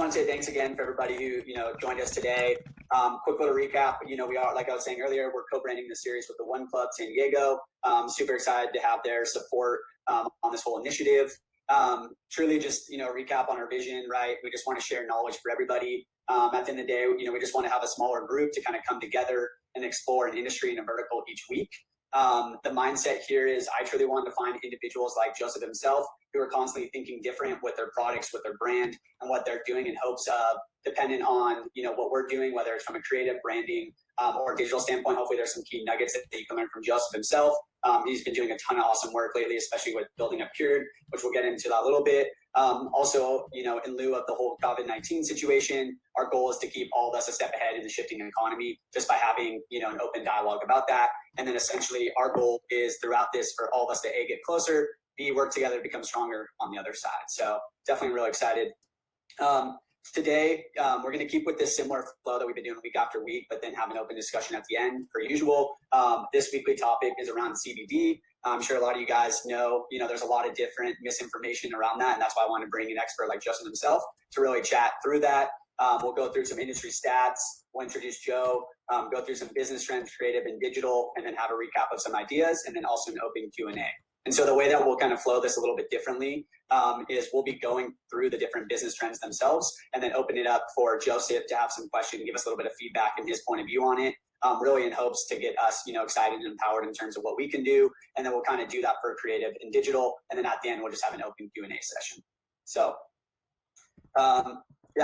want to say thanks again for everybody who, joined us today. Quick little recap. We are, like I was saying earlier, we're co-branding the series with the One Club San Diego. Super excited to have their support on this whole initiative. Truly just, recap on our vision, right? We just want to share knowledge for everybody. At the end of the day, we just want to have a smaller group to kind of come together and explore an industry and a vertical each week. The mindset here is I truly want to find individuals like Joseph himself who are constantly thinking different with their products, with their brand, and what they're doing in hopes of, dependent on, what we're doing, whether it's from a creative, branding, or digital standpoint. Hopefully there's some key nuggets that you can learn from Joseph himself. He's been doing a ton of awesome work lately, especially with building up Cured, which we'll get into that a little bit. Also, in lieu of the whole COVID-19 situation, our goal is to keep all of us a step ahead in the shifting economy just by having, an open dialogue about that. And then essentially our goal is throughout this for all of us to A, get closer, B, work together to become stronger on the other side. So definitely really excited. Today, we're going to keep with this similar flow that we've been doing week after week, but then have an open discussion at the end per usual. This weekly topic is around CBD. I'm sure a lot of you guys know, there's a lot of different misinformation around that. And that's why I want to bring an expert like Justin himself to really chat through that. We'll go through some industry stats. We'll introduce Joe, go through some business trends, creative and digital, and then have a recap of some ideas, and then also an open Q&A. And so the way that we'll kind of flow this a little bit differently is we'll be going through the different business trends themselves and then open it up for Joseph to have some questions, give us a little bit of feedback and his point of view on it, really in hopes to get us, excited and empowered in terms of what we can do. And then we'll kind of do that for creative and digital. And then at the end, we'll just have an open Q&A session. So,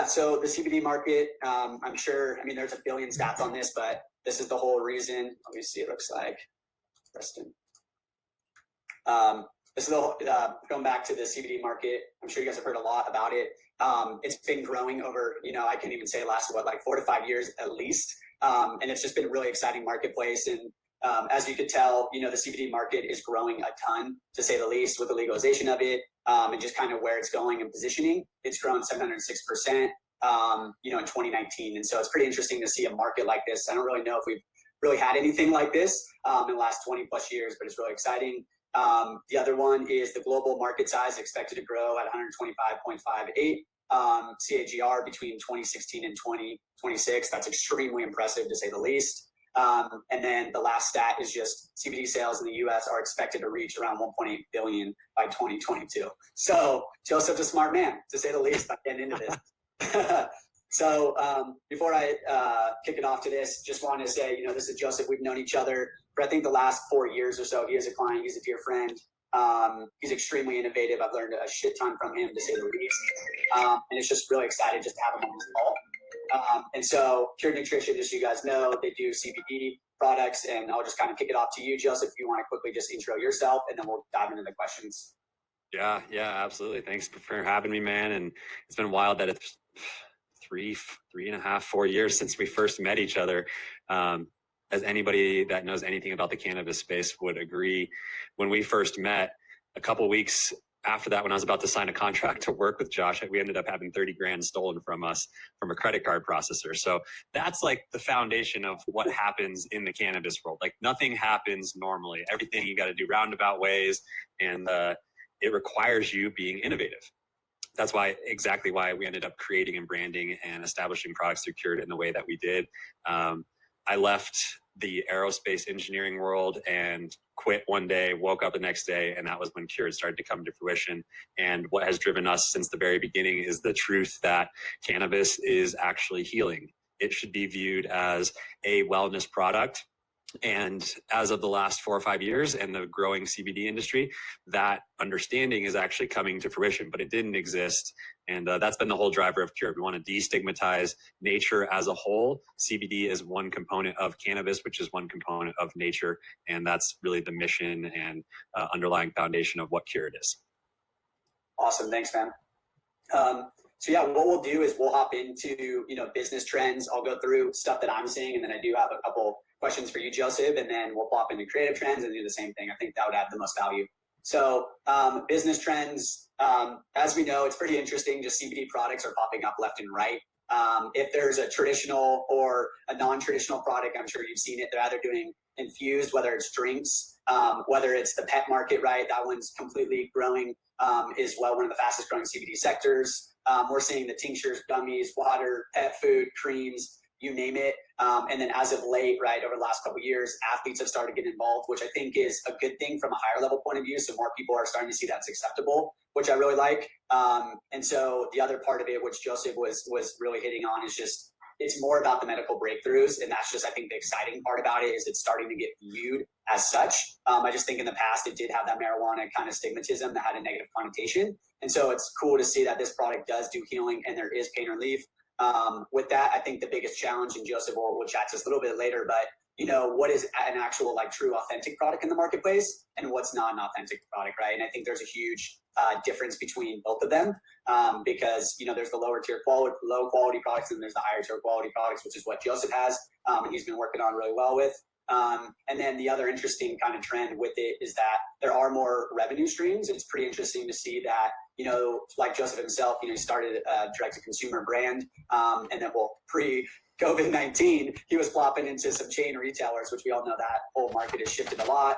so the CBD market, I'm sure, there's a billion stats on this, but this is the whole reason. Let me see, it looks like Preston. This is going back to the CBD market. I'm sure you guys have heard a lot about it. It's been growing over, I can't even say last, 4 to 5 years at least. And it's just been a really exciting marketplace. And as you could tell, the CBD market is growing a ton, to say the least, with the legalization of it and just kind of where it's going and positioning. It's grown 706%, in 2019. And so it's pretty interesting to see a market like this. I don't really know if we've really had anything like this in the last 20 plus years, but it's really exciting. The other one is the global market size expected to grow at 125.58 CAGR between 2016 and 2026. That's extremely impressive, to say the least. And then the last stat is just CBD sales in the US are expected to reach around 1.8 billion by 2022. So Joseph's a smart man, to say the least, by getting into this. So before I kick it off to this, just want to say, this is Joseph. We've known each other for, I think, the last 4 years or so. He is a client. He's a dear friend. He's extremely innovative. I've learned a shit ton from him, to say the least. And it's just really excited just to have him on this call. And so Cured Nutrition, just so you guys know, they do CBD products. And I'll just kind of kick it off to you, Joseph, if you want to quickly just intro yourself, and then we'll dive into the questions. Yeah, absolutely. Thanks for having me, man. And it's been wild that it's 3.5, 4 years since we first met each other. As anybody that knows anything about the cannabis space would agree, when we first met, a couple weeks after that, when I was about to sign a contract to work with Josh, we ended up having 30 grand stolen from us from a credit card processor. So that's like the foundation of what happens in the cannabis world. Like nothing happens normally. Everything you got to do roundabout ways, and it requires you being innovative. That's exactly why we ended up creating and branding and establishing products through Cured in the way that we did. I left the aerospace engineering world and quit one day, woke up the next day, and that was when Cured started to come to fruition. And what has driven us since the very beginning is the truth that cannabis is actually healing. It should be viewed as a wellness product. And as of the last 4 or 5 years and the growing CBD industry, that understanding is actually coming to fruition, but it didn't exist. And that's been the whole driver of Cured. We want to destigmatize nature as a whole. CBD is one component of cannabis, which is one component of nature. And that's really the mission and underlying foundation of what Cured is. Awesome. Thanks, man. What we'll do is we'll hop into, business trends. I'll go through stuff that I'm seeing, and then I do have a couple questions for you, Joseph, and then we'll pop into creative trends and do the same thing. I think that would add the most value. So business trends, as we know, it's pretty interesting. Just CBD products are popping up left and right. If there's a traditional or a non-traditional product, I'm sure you've seen it. They're either doing infused, whether it's drinks, whether it's the pet market, right? That one's completely growing, is one of the fastest growing CBD sectors. we're seeing the tinctures, gummies, water, pet food, creams, you name it. And then as of late, right, over the last couple of years, athletes have started getting involved, which I think is a good thing from a higher level point of view. So more people are starting to see that's acceptable, which I really like. And so the other part of it, which Joseph was really hitting on, is just it's more about the medical breakthroughs. And that's just, I think, the exciting part about it is it's starting to get viewed as such. I just think in the past, it did have that marijuana kind of stigmatism that had a negative connotation. And so it's cool to see that this product does do healing and there is pain relief. With that, I think the biggest challenge, and Joseph will chat to us a little bit later, but what is an actual like true authentic product in the marketplace and what's not an authentic product, right? And I think there's a huge difference between both of them because there's the low quality products and there's the higher tier quality products, which is what Joseph has and he's been working on really well with. And then the other interesting kind of trend with it is that there are more revenue streams. It's pretty interesting to see that, like Joseph himself, he started a direct-to-consumer brand, and then pre-COVID-19, he was flopping into some chain retailers, which we all know that whole market has shifted a lot.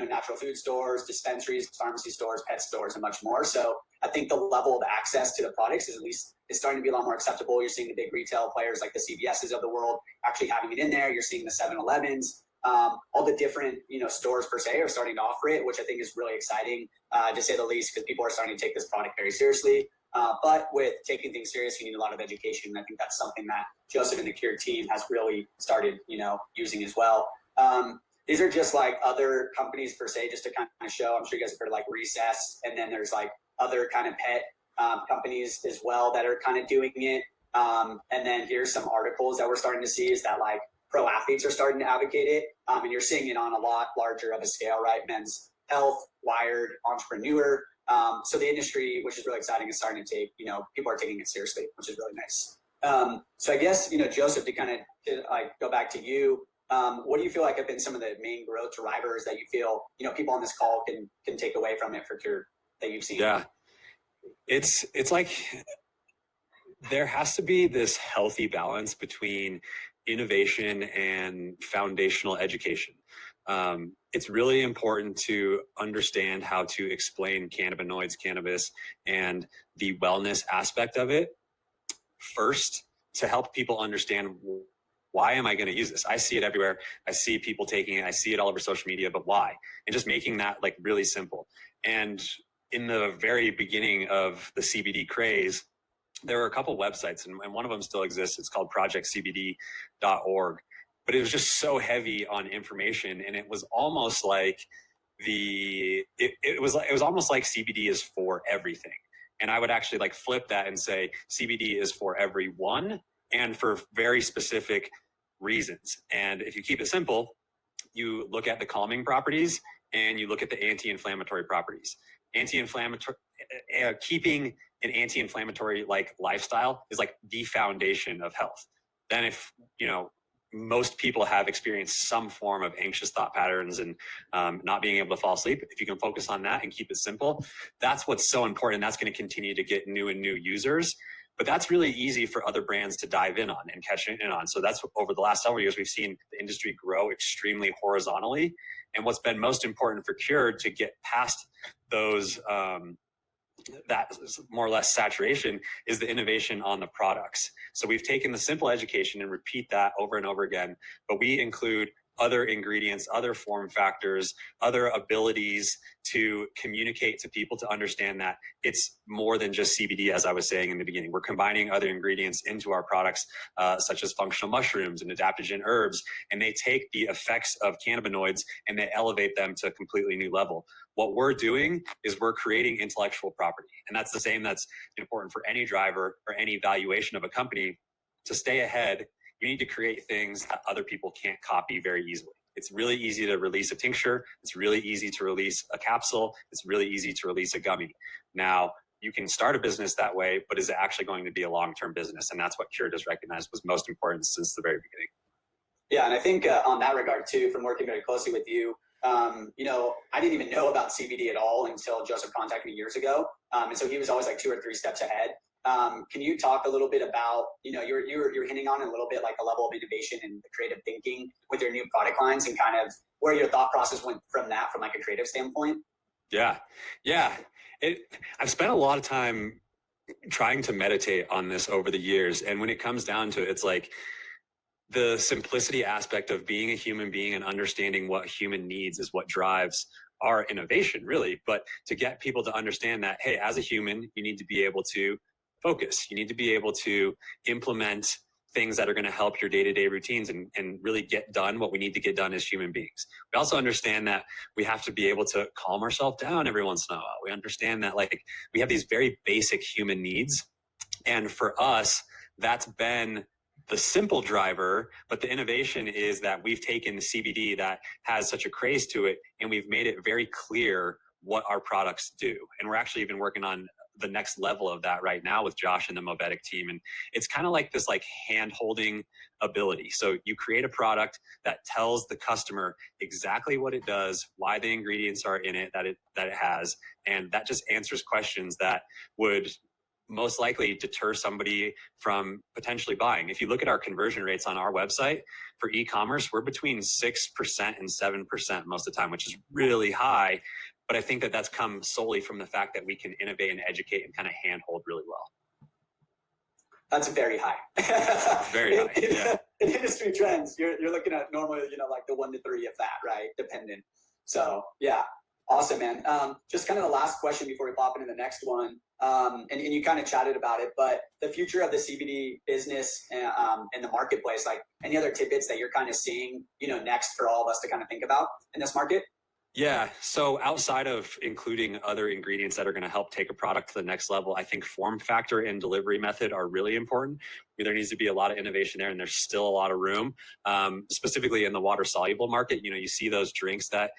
Natural food stores, dispensaries, pharmacy stores, pet stores, and much more. So I think the level of access to the products is starting to be a lot more acceptable. You're seeing the big retail players like the CVS's of the world actually having it in there. You're seeing the 7-Elevens. All the different stores per se are starting to offer it, which I think is really exciting to say the least, because people are starting to take this product very seriously. But with taking things serious, you need a lot of education. And I think that's something that Joseph and the Cure team has really started, using as well. These are just like other companies per se, just to kind of show. I'm sure you guys have heard of like Recess, and then there's like other kind of pet companies as well that are kind of doing it. And then here's some articles that we're starting to see is that like pro athletes are starting to advocate it. And you're seeing it on a lot larger of a scale, right? Men's Health, Wired, Entrepreneur. So the industry, which is really exciting, is starting to take, people are taking it seriously, which is really nice. So I guess, Joseph, to kind of go back to you, what do you feel like have been some of the main growth drivers that you feel, people on this call can take away from it for Cure that you've seen? Yeah, it's like there has to be this healthy balance between innovation and foundational education. It's really important to understand how to explain cannabinoids, cannabis, and the wellness aspect of it first to help people understand, why am I going to use this? I see it everywhere. I see people taking it. I see it all over social media, but why? And just making that like really simple. And in the very beginning of the CBD craze, there were a couple websites, and one of them still exists. It's called projectcbd.org. But it was just so heavy on information, and it was almost like it was almost like CBD is for everything. And I would actually like flip that and say CBD is for everyone and for very specific reasons. And if you keep it simple, you look at the calming properties and you look at the anti-inflammatory properties. Anti-inflammatory, keeping an anti-inflammatory like lifestyle is like the foundation of health. Then if, most people have experienced some form of anxious thought patterns and not being able to fall asleep. If you can focus on that and keep it simple, that's what's so important. That's going to continue to get new and new users. But that's really easy for other brands to dive in on and catch in on. So that's over the last several years, we've seen the industry grow extremely horizontally. And what's been most important for Cure to get past those, that more or less saturation is the innovation on the products. So we've taken the simple education and repeat that over and over again, but we include other ingredients, other form factors, other abilities to communicate to people to understand that it's more than just CBD, as I was saying in the beginning. We're combining other ingredients into our products, such as functional mushrooms and adaptogen herbs, and they take the effects of cannabinoids and they elevate them to a completely new level. What we're doing is we're creating intellectual property. And that's the same that's important for any driver or any valuation of a company. To stay ahead, you need to create things that other people can't copy very easily. It's really easy to release a tincture. It's really easy to release a capsule. It's really easy to release a gummy. Now, you can start a business that way, but is it actually going to be a long-term business? And that's what Cure has recognized was most important since the very beginning. Yeah, and I think on that regard too, from working very closely with you, I didn't even know about CBD at all until Joseph contacted me years ago. And so he was always like 2 or 3 steps ahead. Can you talk a little bit about, you're hinting on a little bit like the level of innovation and the creative thinking with your new product lines and kind of where your thought process went from that from like a creative standpoint? Yeah. I've spent a lot of time trying to meditate on this over the years. And when it comes down to it, it's like the simplicity aspect of being a human being and understanding what human needs is what drives our innovation, really. But to get people to understand that, hey, as a human, you need to be able to focus. You need to be able to implement things that are going to help your day-to-day routines and really get done what we need to get done as human beings. We also understand that we have to be able to calm ourselves down every once in a while. We understand that like we have these very basic human needs. And for us, that's been the simple driver, but the innovation is that we've taken CBD that has such a craze to it, and we've made it very clear what our products do. And we're actually even working on the next level of that right now with Josh and the Movetic team. And it's kind of like this like hand holding ability. So you create a product that tells the customer exactly what it does, why the ingredients are in it, that it has. And that just answers questions that would most likely deter somebody from potentially buying. If you look at our conversion rates on our website for e-commerce, we're between 6% and 7% most of the time, which is really high. But I think that that's come solely from the fact that we can innovate and educate and kind of handhold really well. That's very high. Very high. Yeah. In industry trends, you're looking at normally, like the 1 to 3 of that, right? Dependent. So yeah, awesome, man. Just kind of the last question before we pop into the next one. And you kind of chatted about it, but the future of the CBD business and the marketplace, like any other tidbits that you're kind of seeing, next for all of us to kind of think about in this market? Yeah. So outside of including other ingredients that are going to help take a product to the next level, I think form factor and delivery method are really important. There needs to be a lot of innovation there, and there's still a lot of room, specifically in the water soluble market. You see those drinks that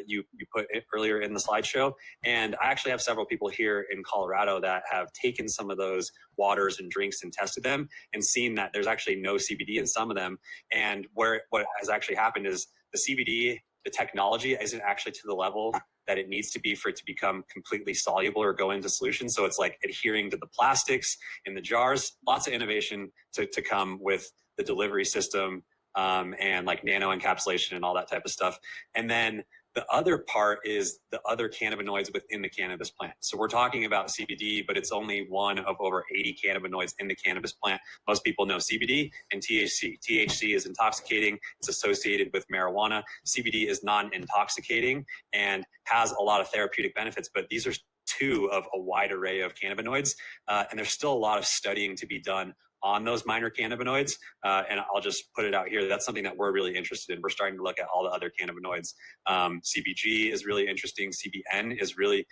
you put earlier in the slideshow. And I actually have several people here in Colorado that have taken some of those waters and drinks and tested them and seen that there's actually no CBD in some of them. And what has actually happened is the CBD, the technology isn't actually to the level that it needs to be for it to become completely soluble or go into solution. So it's like adhering to the plastics in the jars. Lots of innovation to come with the delivery system and like nano encapsulation and all that type of stuff. And then the other part is the other cannabinoids within the cannabis plant. So we're talking about CBD, but it's only one of over 80 cannabinoids in the cannabis plant. Most people know CBD and THC. THC is intoxicating. It's associated with marijuana. CBD is non-intoxicating and has a lot of therapeutic benefits, but these are two of a wide array of cannabinoids. And there's still a lot of studying to be done on those minor cannabinoids. And I'll just put it out here. That's something that we're really interested in. We're starting to look at all the other cannabinoids. CBG is really interesting. CBN is really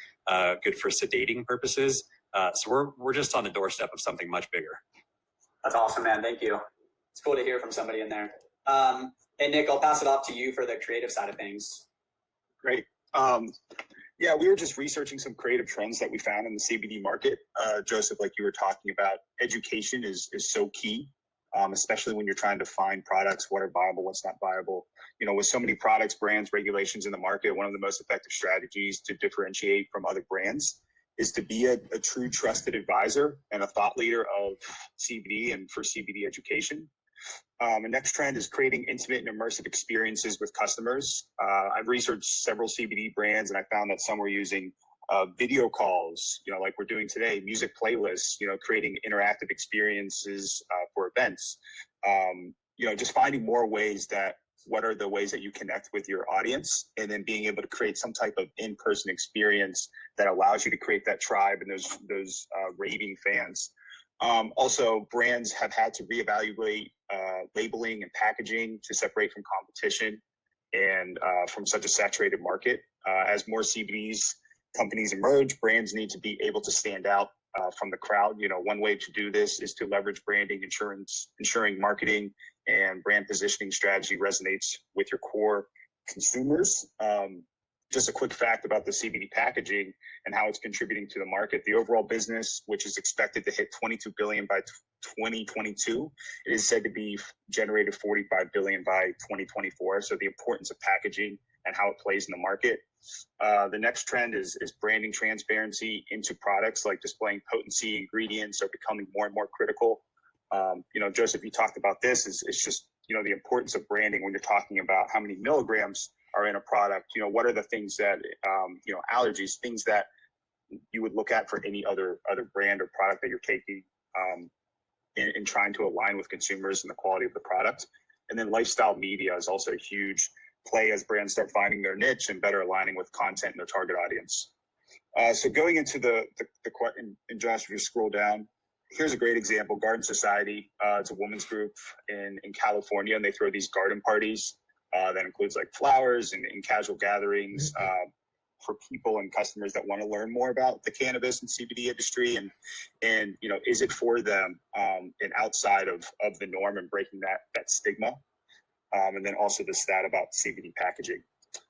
good for sedating purposes. So we're just on the doorstep of something much bigger. That's awesome, man. Thank you. It's cool to hear from somebody in there. And Nick, I'll pass it off to you for the creative side of things. Great. Yeah, we were just researching some creative trends that we found in the CBD market. Joseph, like you were talking about, education is so key, especially when you're trying to find products, what are viable, what's not viable. With so many products, brands, regulations in the market, one of the most effective strategies to differentiate from other brands is to be a true trusted advisor and a thought leader of CBD and for CBD education. The next trend is creating intimate and immersive experiences with customers. I've researched several CBD brands, and I found that some were using video calls, like we're doing today, music playlists, creating interactive experiences for events. Just finding more ways what are the ways that you connect with your audience, and then being able to create some type of in-person experience that allows you to create that tribe and those raving fans. Also, brands have had to reevaluate labeling and packaging to separate from competition and from such a saturated market. As more CBD companies emerge, brands need to be able to stand out from the crowd. One way to do this is to leverage branding, ensuring marketing and brand positioning strategy resonates with your core consumers. Just a quick fact about the CBD packaging and how it's contributing to the market. The overall business, which is expected to hit $22 billion by 2022, it is said to be generated $45 billion by 2024. So the importance of packaging and how it plays in the market. The next trend is branding transparency into products, like displaying potency. Ingredients are becoming more and more critical. Joseph, you talked about this. It's just, the importance of branding when you're talking about how many milligrams are in a product. What are the things that, allergies, things that you would look at for any other brand or product that you're taking in trying to align with consumers and the quality of the product. And then lifestyle media is also a huge play as brands start finding their niche and better aligning with content and their target audience. So going into the question, and Josh, if you scroll down, here's a great example, Garden Society. It's a women's group in California, and they throw these garden parties that includes like flowers and casual gatherings for people and customers that want to learn more about the cannabis and CBD industry and you know, is it for them and outside of the norm and breaking that stigma. And then also the stat about CBD packaging.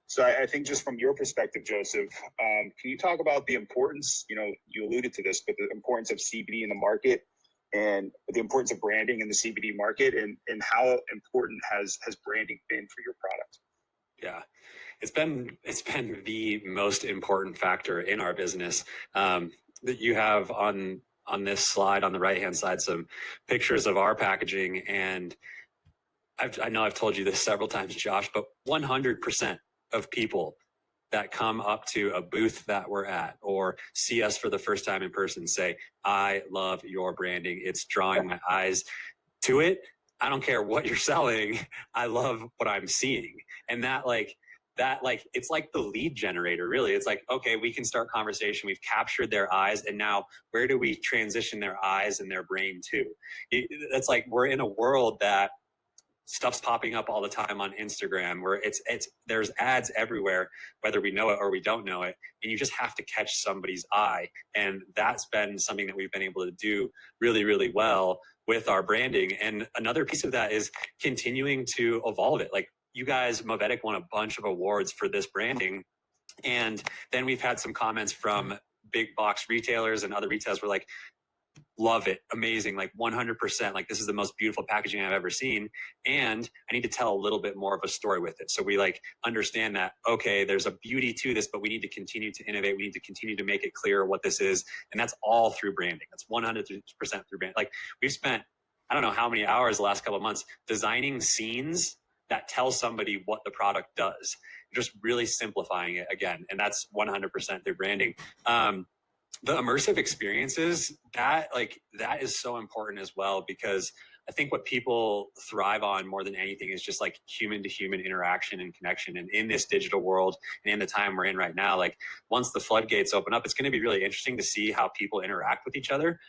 So I think just from your perspective, Joseph, can you talk about the importance, you know, you alluded to this, but the importance of CBD in the market and the importance of branding in the CBD market and how important has branding been for your product? Yeah, it's been the most important factor in our business. That you have on this slide on the right-hand side, some pictures of our packaging. And I know I've told you this several times, Josh, but 100% of people that come up to a booth that we're at or see us for the first time in person say, I love your branding. It's drawing my eyes to it. I don't care what you're selling. I love what I'm seeing. And that it's like the lead generator, really. It's like, okay, we can start conversation. We've captured their eyes. And now where do we transition their eyes and their brain to? It's like, we're in a world that stuff's popping up all the time on Instagram where there's ads everywhere, whether we know it or we don't know it. And you just have to catch somebody's eye. And that's been something that we've been able to do really, really well with our branding. And another piece of that is continuing to evolve it. Like you guys, Movetic won a bunch of awards for this branding. And then we've had some comments from big box retailers and other retailers were like, love it, amazing, like 100%, like this is the most beautiful packaging I've ever seen. And I need to tell a little bit more of a story with it. So we like understand that, okay, there's a beauty to this, but we need to continue to innovate. We need to continue to make it clear what this is. And that's all through branding. That's 100% through branding. Like we've spent, I don't know how many hours the last couple of months designing scenes that tell somebody what the product does, just really simplifying it again. And that's 100% through branding. The immersive experiences, that is so important as well, because I think what people thrive on more than anything is just like human to human interaction and connection. And in this digital world and in the time we're in right now, like once the floodgates open up, it's going to be really interesting to see how people interact with each other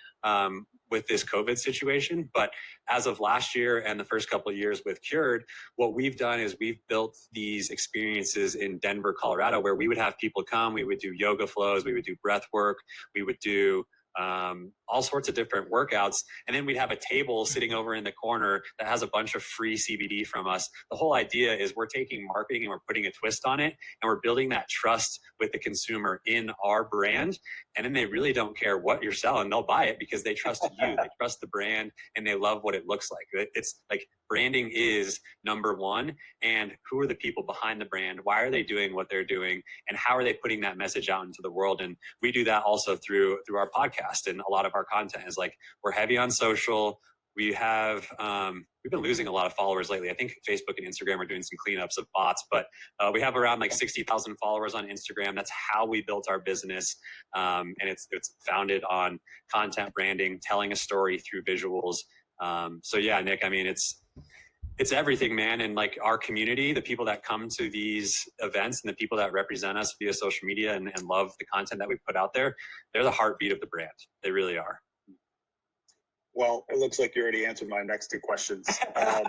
with this COVID situation. But as of last year and the first couple of years with Cured, what we've done is we've built these experiences in Denver, Colorado, where we would have people come, we would do yoga flows, we would do breath work, we would do all sorts of different workouts. And then we'd have a table sitting over in the corner that has a bunch of free CBD from us. The whole idea is we're taking marketing and we're putting a twist on it, and we're building that trust with the consumer in our brand. And then they really don't care what you're selling. They'll buy it because they trust you, they trust the brand, and they love what it looks like. It's like branding is number one. And who are the people behind the brand? Why are they doing what they're doing? And how are they putting that message out into the world? And we do that also through our podcast. And a lot of our content is like, we're heavy on social. We have, we've been losing a lot of followers lately. I think Facebook and Instagram are doing some cleanups of bots, but we have around like 60,000 followers on Instagram. That's how we built our business. And it's founded on content branding, telling a story through visuals. So yeah, Nick, I mean, it's everything, man. And like our community, the people that come to these events and the people that represent us via social media and love the content that we put out there, they're the heartbeat of the brand. They really are. Well, it looks like you already answered my next two questions. But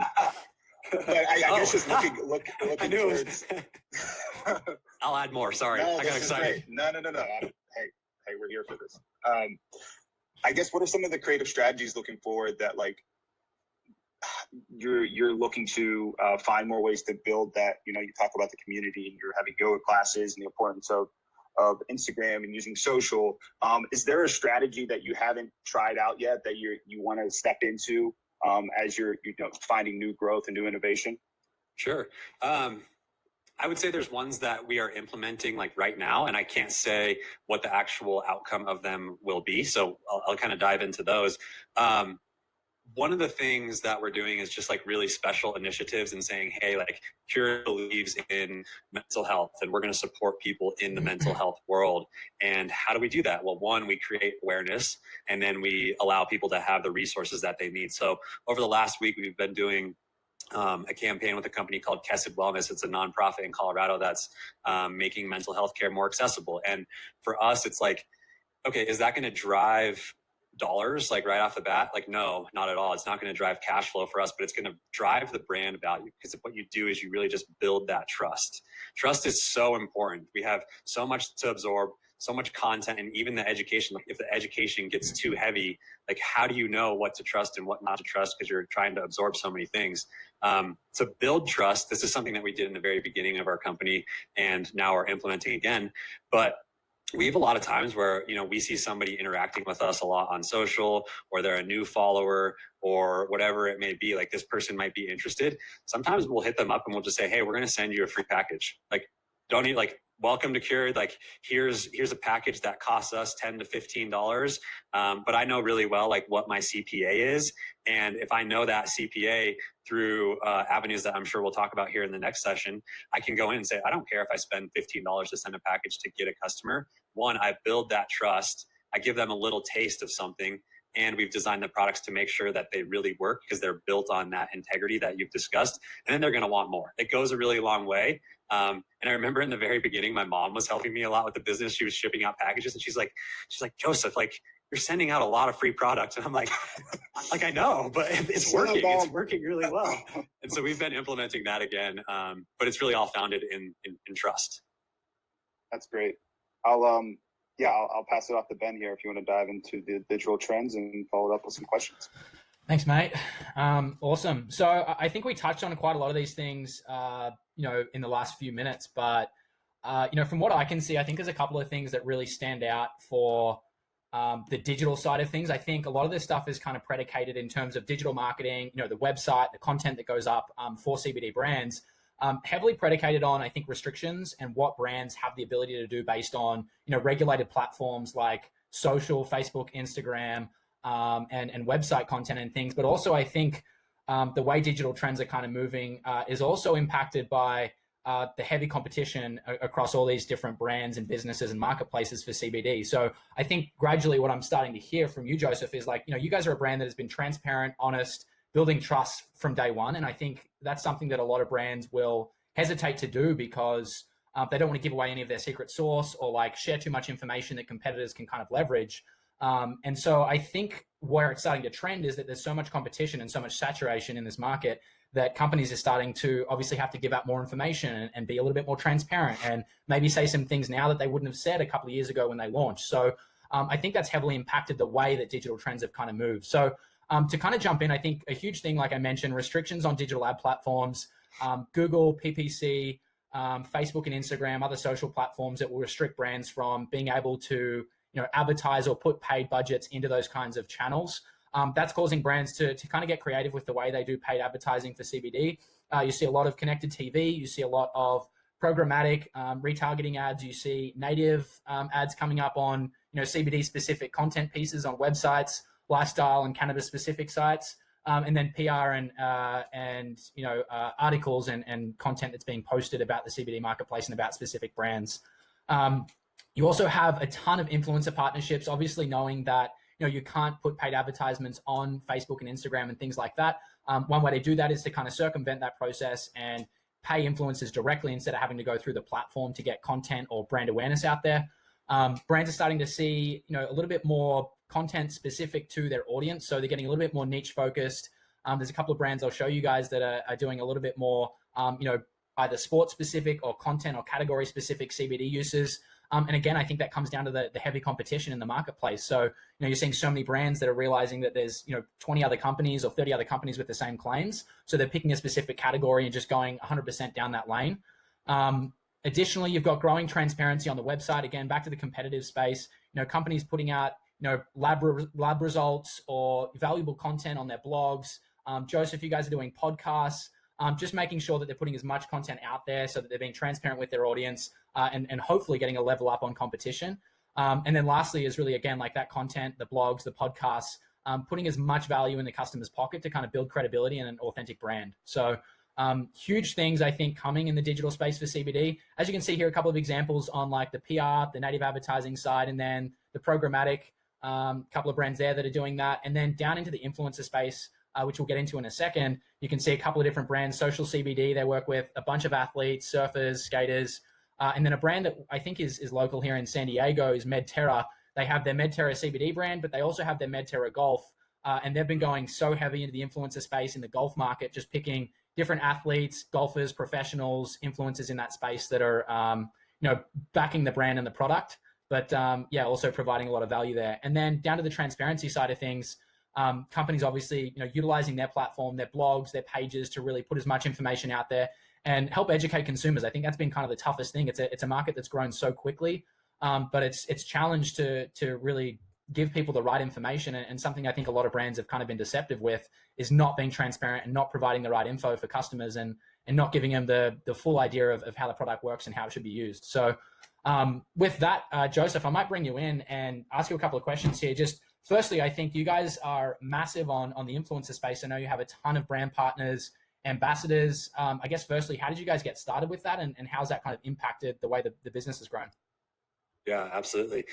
I guess just looking towards. I'll add more. Sorry, I got excited. No. Hey, we're here for this. I guess what are some of the creative strategies looking forward that like you're looking to find more ways to build that? You know, you talk about the community and you're having yoga classes and the importance of Instagram and using social. Is there a strategy that you haven't tried out yet that you want to step into as you're finding new growth and new innovation? Sure. I would say there's ones that we are implementing like right now, and I can't say what the actual outcome of them will be. So I'll kind of dive into those. one of the things that we're doing is just like really special initiatives and saying, hey, like Cure believes in mental health and we're going to support people in the mental health world. And how do we do that? Well, one, we create awareness, and then we allow people to have the resources that they need. So over the last week, we've been doing a campaign with a company called Cbd Wellness. It's a nonprofit in Colorado that's making mental health care more accessible. And for us, it's like, okay, is that going to drive dollars like right off the bat? Like, no, not at all. It's not going to drive cash flow for us, but it's going to drive the brand value, because what you do is you really just build that trust. Trust is so important. We have so much to absorb, so much content, and even the education. Like if the education gets too heavy, like how do you know what to trust and what not to trust, because you're trying to absorb so many things. To build trust, this is something that we did in the very beginning of our company and now we're implementing again. But we have a lot of times where, you know, we see somebody interacting with us a lot on social, or they're a new follower or whatever it may be. Like this person might be interested. Sometimes we'll hit them up and we'll just say, hey, we're going to send you a free package. Like, don't need, like, welcome to Cure. Like here's a package that costs us $10 to $15. But I know really well, like what my CPA is. And if I know that CPA through avenues that I'm sure we'll talk about here in the next session, I can go in and say, I don't care if I spend $15 to send a package to get a customer. One, I build that trust. I give them a little taste of something. And we've designed the products to make sure that they really work because they're built on that integrity that you've discussed. And then they're going to want more. It goes a really long way. And I remember in the very beginning, my mom was helping me a lot with the business. She was shipping out packages, and she's like, Joseph, like you're sending out a lot of free products. And I'm like I know, but it's working. It's working really well. And so we've been implementing that again. But it's really all founded in trust. That's great. I'll pass it off to Ben here if you want to dive into the digital trends and follow it up with some questions. Thanks, mate. Awesome. So I think we touched on quite a lot of these things, in the last few minutes, but, from what I can see, I think there's a couple of things that really stand out for the digital side of things. I think a lot of this stuff is kind of predicated in terms of digital marketing, the website, the content that goes up for CBD brands, heavily predicated on, I think, restrictions and what brands have the ability to do based on, regulated platforms like social, Facebook, Instagram, and website content and things. But also I think the way digital trends are kind of moving is also impacted by the heavy competition across all these different brands and businesses and marketplaces for CBD. So I think gradually what I'm starting to hear from you, Joseph, is like, you guys are a brand that has been transparent, honest, building trust from day one. And I think that's something that a lot of brands will hesitate to do because they don't want to give away any of their secret sauce or like share too much information that competitors can kind of leverage. And so I think where it's starting to trend is that there's so much competition and so much saturation in this market that companies are starting to obviously have to give out more information and be a little bit more transparent and maybe say some things now that they wouldn't have said a couple of years ago when they launched. So I think that's heavily impacted the way that digital trends have kind of moved. So to kind of jump in, I think a huge thing, like I mentioned, restrictions on digital ad platforms, Google, PPC, Facebook and Instagram, other social platforms that will restrict brands from being able to advertise or put paid budgets into those kinds of channels. That's causing brands to kind of get creative with the way they do paid advertising for CBD. You see a lot of connected TV. You see a lot of programmatic retargeting ads. You see native ads coming up on CBD specific content pieces on websites, lifestyle and cannabis specific sites, and then PR and articles and content that's being posted about the CBD marketplace and about specific brands. You also have a ton of influencer partnerships, obviously knowing that you can't put paid advertisements on Facebook and Instagram and things like that. One way to do that is to kind of circumvent that process and pay influencers directly instead of having to go through the platform to get content or brand awareness out there. Brands are starting to see a little bit more content specific to their audience, so they're getting a little bit more niche focused. There's a couple of brands I'll show you guys that are doing a little bit more either sports specific or content or category specific CBD uses. And again, I think that comes down to the heavy competition in the marketplace. So, you're seeing so many brands that are realizing that there's, 20 other companies or 30 other companies with the same claims. So they're picking a specific category and just going 100% down that lane. Additionally, you've got growing transparency on the website. Again, back to the competitive space, companies putting out, lab results or valuable content on their blogs. Joseph, you guys are doing podcasts. Just making sure that they're putting as much content out there so that they're being transparent with their audience and hopefully getting a level up on competition. And then lastly is really, again, like that content, the blogs, the podcasts, putting as much value in the customer's pocket to kind of build credibility and an authentic brand. So huge things, I think, coming in the digital space for CBD. As you can see here, a couple of examples on like the PR, the native advertising side, and then the programmatic, couple of brands there that are doing that. And then down into the influencer space, which we'll get into in a second, you can see a couple of different brands. Social CBD, they work with a bunch of athletes, surfers, skaters. And then a brand that I think is local here in San Diego is MedTerra. They have their MedTerra CBD brand, but they also have their MedTerra Golf. And they've been going so heavy into the influencer space in the golf market, just picking different athletes, golfers, professionals, influencers in that space that are, backing the brand and the product, but also providing a lot of value there. And then down to the transparency side of things, companies obviously, utilizing their platform, their blogs, their pages to really put as much information out there and help educate consumers. I think that's been kind of the toughest thing. It's a market that's grown so quickly, but it's challenged to really give people the right information. And something I think a lot of brands have kind of been deceptive with is not being transparent and not providing the right info for customers and not giving them the full idea of how the product works and how it should be used. So with that, Joseph, I might bring you in and ask you a couple of questions here. Just firstly, I think you guys are massive on the influencer space. I know you have a ton of brand partners, ambassadors. I guess firstly, how did you guys get started with that, and how's that kind of impacted the way the business has grown? Yeah, absolutely.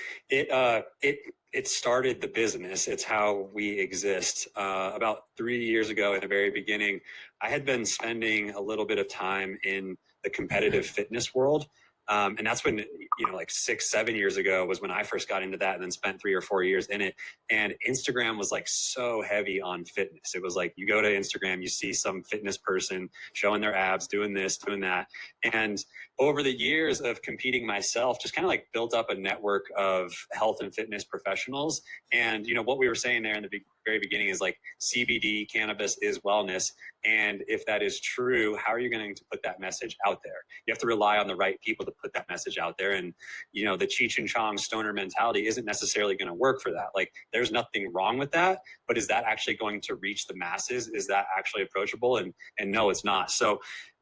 It started the business. It's how we exist. About 3 years ago, in the very beginning, I had been spending a little bit of time in the competitive fitness world. And that's when, like 6-7 years ago was when I first got into that, and then spent 3 or 4 years in it. And Instagram was like so heavy on fitness. It was like, you go to Instagram, you see some fitness person showing their abs, doing this, doing that. And over the years of competing myself, just kind of like built up a network of health and fitness professionals. And, what we were saying there in the very beginning is like, CBD cannabis is wellness. And if that is true, how are you going to put that message out there? You have to rely on the right people to put that message out there. And, the Cheech and Chong stoner mentality isn't necessarily going to work for that. Like, there's nothing wrong with that, but is that actually going to reach the masses? Is that actually approachable? And no, it's not. So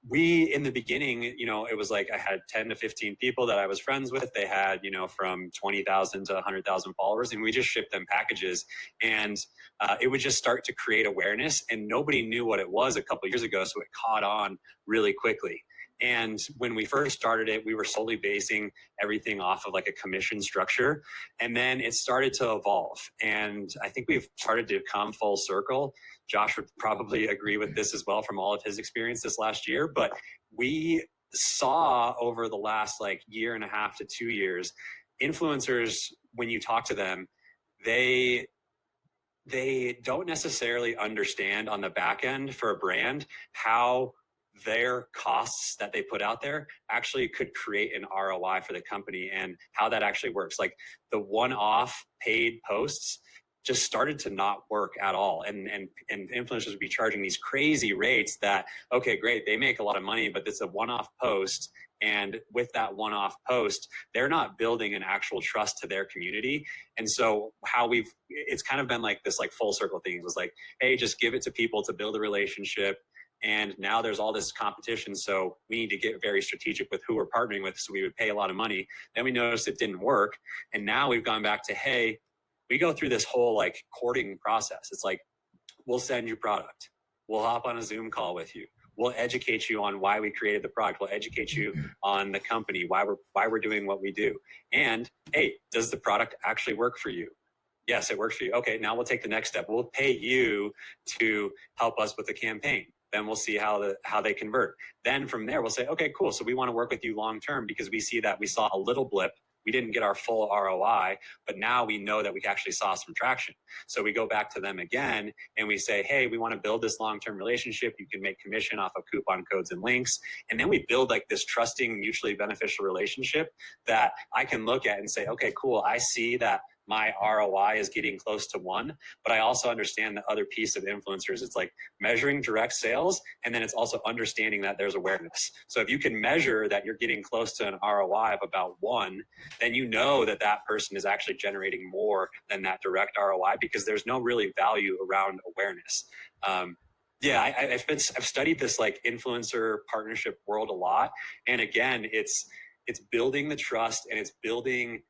we, in the beginning, it was like I had 10 to 15 people that I was friends with. They had, from 20,000 to 100,000 followers, and we just shipped them packages. And it would just start to create awareness, and nobody knew what it was a couple of years ago. So it caught on really quickly. And when we first started it, we were solely basing everything off of like a commission structure. And then it started to evolve. And I think we've started to come full circle. Josh would probably agree with this as well from all of his experience this last year. But we saw over the last like 1.5 to 2 years, influencers, when you talk to them, they don't necessarily understand on the back end for a brand how their costs that they put out there actually could create an ROI for the company, and how that actually works. Like, the one-off paid posts just started to not work at all. And influencers would be charging these crazy rates that, okay, great, they make a lot of money, but it's a one-off post. And with that one-off post, they're not building an actual trust to their community. And so it's kind of been like this like full circle thing. It was like, hey, just give it to people to build a relationship. And now there's all this competition. So we need to get very strategic with who we're partnering with. So we would pay a lot of money. Then we noticed it didn't work. And now we've gone back to, hey, we go through this whole like courting process. It's like, we'll send you product. We'll hop on a Zoom call with you. We'll educate you on why we created the product. We'll educate you on the company, why we're doing what we do. And hey, does the product actually work for you? Yes, it works for you. Okay, now we'll take the next step. We'll pay you to help us with the campaign. Then we'll see how they convert. Then from there, we'll say, okay, cool. So we want to work with you long term because we see that we saw a little blip. We didn't get our full ROI, but now we know that we actually saw some traction. So we go back to them again and we say, hey, we want to build this long-term relationship. You can make commission off of coupon codes and links. And then we build like this trusting, mutually beneficial relationship that I can look at and say, okay, cool. I see that my ROI is getting close to 1, but I also understand the other piece of influencers. It's like measuring direct sales, and then it's also understanding that there's awareness. So if you can measure that you're getting close to an ROI of about 1, then you know that that person is actually generating more than that direct ROI, because there's no really value around awareness. I've studied this like influencer partnership world a lot. And again, it's building the trust, and it's building,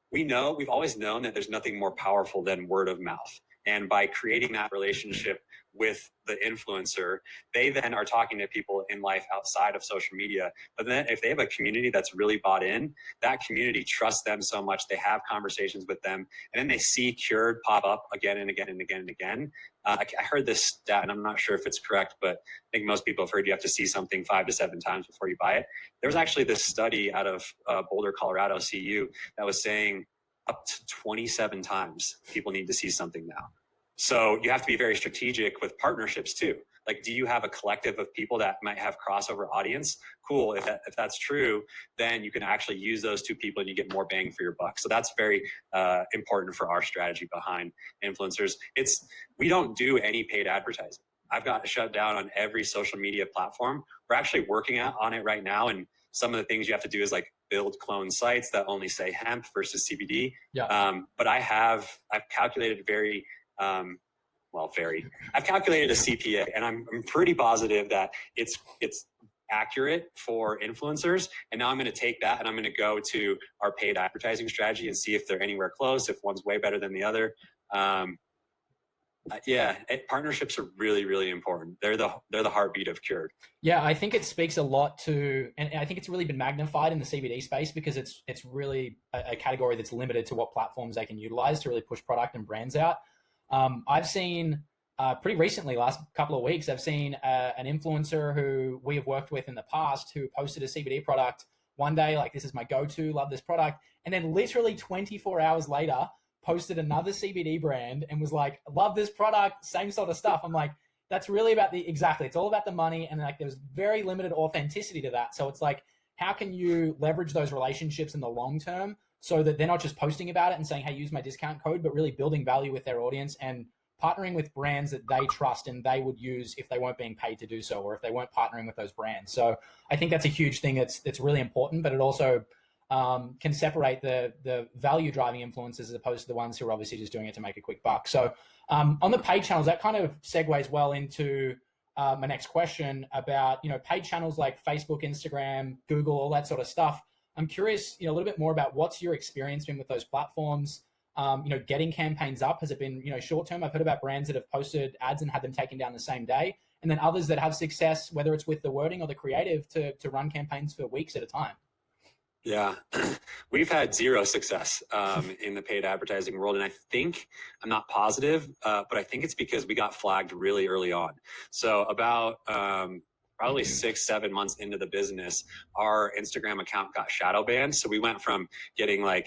we've always known that there's nothing more powerful than word of mouth. And by creating that relationship with the influencer, they then are talking to people in life outside of social media. But then if they have a community that's really bought in, that community trusts them so much, they have conversations with them, and then they see Cured pop up again and again and again and again. I heard this stat, and I'm not sure if it's correct, but I think most people have heard you have to see something 5 to 7 times before you buy it. There was actually this study out of Boulder, Colorado, CU, that was saying up to 27 times people need to see something now. So you have to be very strategic with partnerships too. Like, do you have a collective of people that might have crossover audience? Cool. If that's true, then you can actually use those 2 people and you get more bang for your buck. So that's very important for our strategy behind influencers. We don't do any paid advertising. I've got to shut down on every social media platform. We're actually working on it right now. And some of the things you have to do is like build clone sites that only say hemp versus CBD. Yeah. But I've calculated I've calculated a CPA, and I'm pretty positive that it's accurate for influencers. And now I'm going to take that and I'm going to go to our paid advertising strategy and see if they're anywhere close, if one's way better than the other. Partnerships are really, really important. They're the heartbeat of Cured. Yeah, I think it speaks a lot to, and I think it's really been magnified in the CBD space because it's really a category that's limited to what platforms they can utilize to really push product and brands out. I've seen pretty recently, last couple of weeks, I've seen an influencer who we have worked with in the past who posted a CBD product one day, like, this is my go-to, love this product. And then literally 24 hours later, posted another CBD brand and was like, love this product, same sort of stuff. I'm like, that's really about it's all about the money. And like, there's very limited authenticity to that. So it's like, how can you leverage those relationships in the long term so that they're not just posting about it and saying, hey, use my discount code, but really building value with their audience and partnering with brands that they trust and they would use if they weren't being paid to do so, or if they weren't partnering with those brands. So I think that's a huge thing that's really important, but it also can separate the value driving influencers as opposed to the ones who are obviously just doing it to make a quick buck. So on the paid channels, that kind of segues well into my next question about, paid channels like Facebook, Instagram, Google, all that sort of stuff. I'm curious, a little bit more about what's your experience been with those platforms, getting campaigns up. Has it been, short term? I've heard about brands that have posted ads and had them taken down the same day. And then others that have success, whether it's with the wording or the creative, to run campaigns for weeks at a time. Yeah, we've had zero success in the paid advertising world. And I'm not positive, but I think it's because we got flagged really early on. So about probably 6-7 months into the business, our Instagram account got shadow banned. So we went from getting I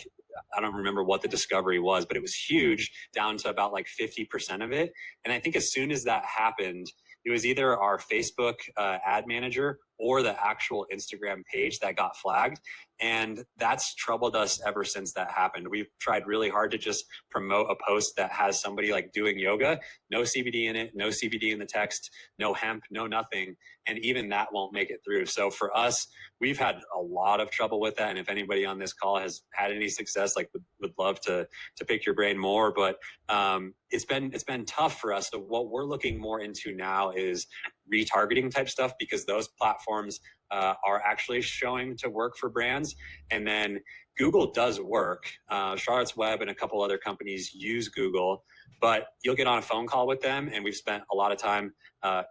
don't remember what the discovery was, but it was huge, down to about 50% of it. And I think as soon as that happened, it was either our Facebook ad manager or the actual Instagram page that got flagged. And that's troubled us ever since that happened. We've tried really hard to just promote a post that has somebody doing yoga, no CBD in it, no CBD in the text, no hemp, no nothing. And even that won't make it through. So for us, we've had a lot of trouble with that. And if anybody on this call has had any success, would love to pick your brain more. But it's been tough for us. So what we're looking more into now is retargeting type stuff, because those platforms are actually showing to work for brands. And then Google does work. Charlotte's Web and a couple other companies use Google, but you'll get on a phone call with them, and we've spent a lot of time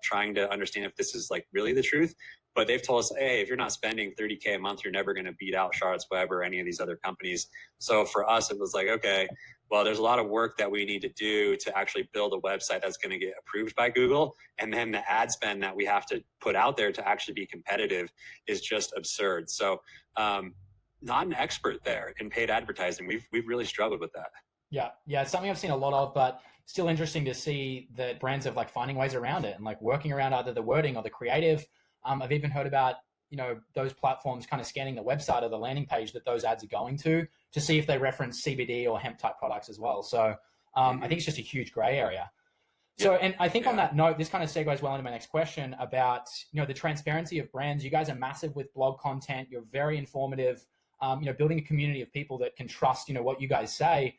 trying to understand if this is really the truth. But they've told us, hey, if you're not spending $30K a month, you're never going to beat out Charlotte's Web or any of these other companies. So for us, it was okay, well, there's a lot of work that we need to do to actually build a website that's going to get approved by Google. And then the ad spend that we have to put out there to actually be competitive is just absurd. So not an expert there in paid advertising. We've really struggled with that. Yeah. It's something I've seen a lot of, but still interesting to see that brands are finding ways around it and working around either the wording or the creative. I've even heard about, those platforms kind of scanning the website or the landing page that those ads are going to see if they reference CBD or hemp type products as well. So I think it's just a huge gray area. So, and I think on that note, this kind of segues well into my next question about, the transparency of brands. You guys are massive with blog content. You're very informative, building a community of people that can trust, what you guys say.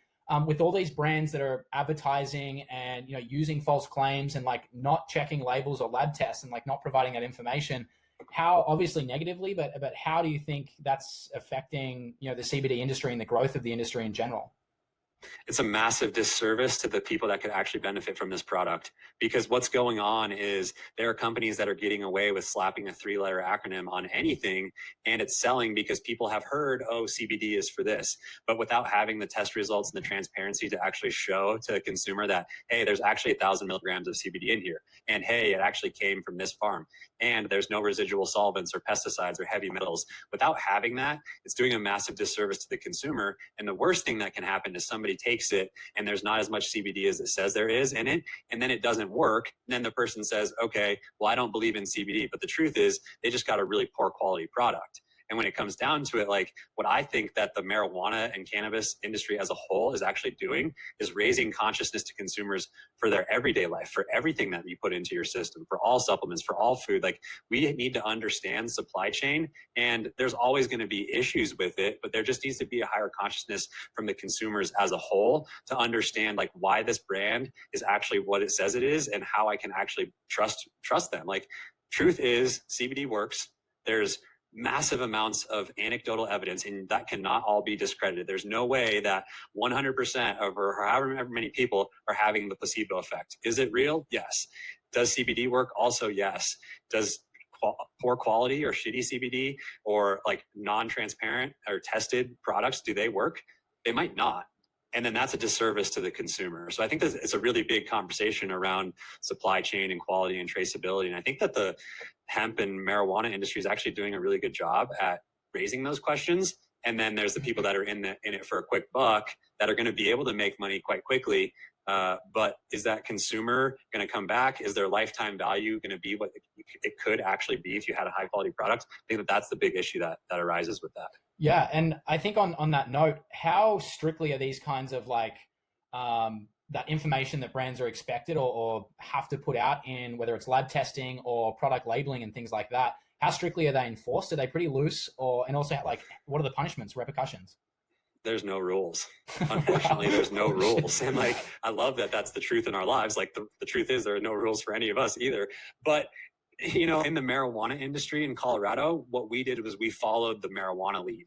With all these brands that are advertising and, using false claims and not checking labels or lab tests and not providing that information, how, obviously negatively, but how do you think that's affecting, the CBD industry and the growth of the industry in general? It's a massive disservice to the people that could actually benefit from this product, because what's going on is there are companies that are getting away with slapping a 3-letter acronym on anything, and it's selling because people have heard, oh, CBD is for this, but without having the test results and the transparency to actually show to the consumer that, hey, there's actually 1,000 milligrams of CBD in here, and hey, it actually came from this farm, and there's no residual solvents or pesticides or heavy metals. Without having that, it's doing a massive disservice to the consumer. And the worst thing that can happen is somebody takes it and there's not as much CBD as it says there is in it, and then it doesn't work. And then the person says, okay, well, I don't believe in CBD. But the truth is they just got a really poor quality product. And when it comes down to it, like what I think that the marijuana and cannabis industry as a whole is actually doing is raising consciousness to consumers for their everyday life, for everything that you put into your system, for all supplements, for all food. Like we need to understand supply chain, and there's always going to be issues with it, but there just needs to be a higher consciousness from the consumers as a whole to understand like why this brand is actually what it says it is and how I can actually trust them. Like truth is CBD works. There's massive amounts of anecdotal evidence, and that cannot all be discredited. There's no way that 100% of or however many people are having the placebo effect. Is it real? Yes. Does CBD work? Also, yes. Does poor quality or shitty CBD or like non-transparent or tested products, do they work? They might not. And then that's a disservice to the consumer. So I think that it's a really big conversation around supply chain and quality and traceability. And I think that the hemp and marijuana industry is actually doing a really good job at raising those questions. And then there's the people that are in it for a quick buck that are going to be able to make money quite quickly. But is that consumer going to come back? Is their lifetime value going to be what it could actually be if you had a high quality product? I think that that's the big issue that arises with that. Yeah. And I think on that note, how strictly are these kinds of like that information that brands are expected or have to put out in, whether it's lab testing or product labeling and things like that? How strictly are they enforced? Are they pretty loose? And also like, what are the punishments, repercussions? There's no rules. Unfortunately, there's no rules. And like, I love that that's the truth in our lives. Like the truth is there are no rules for any of us either. But, you know, in the marijuana industry in Colorado, what we did was we followed the marijuana lead.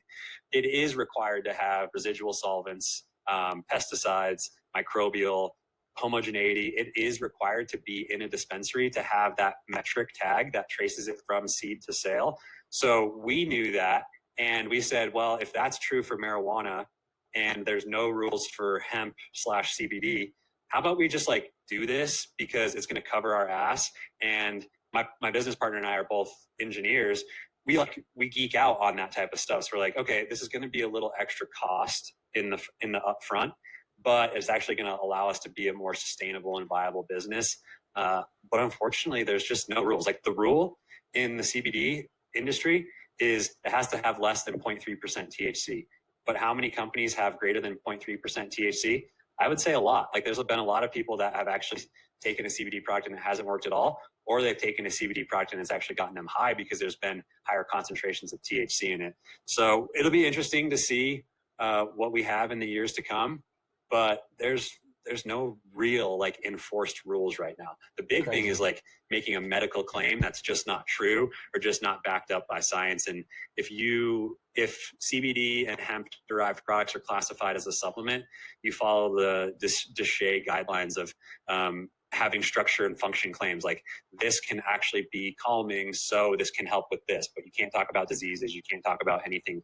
It is required to have residual solvents, pesticides, microbial, homogeneity. It is required to be in a dispensary to have that metric tag that traces it from seed to sale. So we knew that. And we said, well, if that's true for marijuana and there's no rules for hemp / CBD, how about we just like do this because it's going to cover our ass? And my business partner and I are both engineers. We geek out on that type of stuff. So we're like, okay, this is going to be a little extra cost in the upfront, but it's actually going to allow us to be a more sustainable and viable business. But unfortunately, there's just no rules. Like the rule in the CBD industry is it has to have less than 0.3% THC. But how many companies have greater than 0.3% THC? I would say a lot. Like there's been a lot of people that have actually taken a CBD product and it hasn't worked at all, or they've taken a CBD product and it's actually gotten them high because there's been higher concentrations of THC in it. So it'll be interesting to see what we have in the years to come, but there's no real like enforced rules right now. The big thing is like making a medical claim that's just not true or just not backed up by science. And if CBD and hemp derived products are classified as a supplement, you follow the DSHEA guidelines of having structure and function claims. Like this can actually be calming, so this can help with this, but you can't talk about diseases. You can't talk about anything.